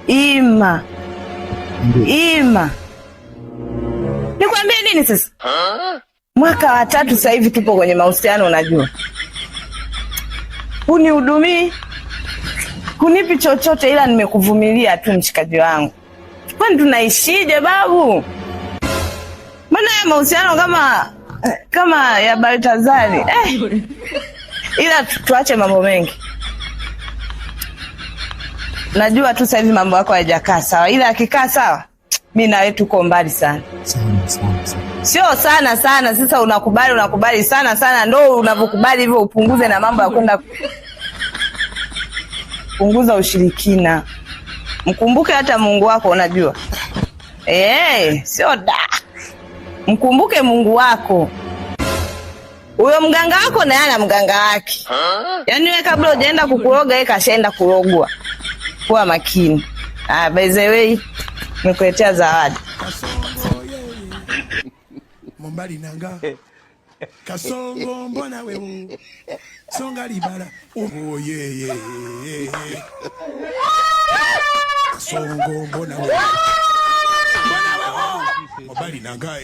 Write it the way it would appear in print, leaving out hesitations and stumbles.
Ima. Nikwambie nini sasa? Mwaka wa 3 sasa hivi tupo kwenye mahusiano unajua. Unihudumii. Kunipi chochote ila nimekuvumilia tu mshikaji wangu. Kwani tunaishije babu? Mbona ya mahusiano kama ya Baltazari? Ila tuache mambo mengi. Najua tu sasa hivi mambo yako hayajakaa sawa. Ila akikaa sawa, mimi na wewe tuko mbali sana. Sana. Sio sana. Sasa unakubali sana ndio unavyokubali hivyo upunguze na mambo ya kwenda punguza ushirikina. Mkumbuke hata Mungu wako unajua. Sio da. Mkumbuke Mungu wako. Huyo mganga wako na yana mganga wake. Yaani wewe kabla hujaenda kukuroga yeye kashaenda kurogwa. Kuwa makini. By the way, nikuletea zawadi. Mombali nanga. Kasongo mbona wewe? Songa libala. Oh yeah. Kasongo mbona wewe? Mbona wewe? Mombali nanga.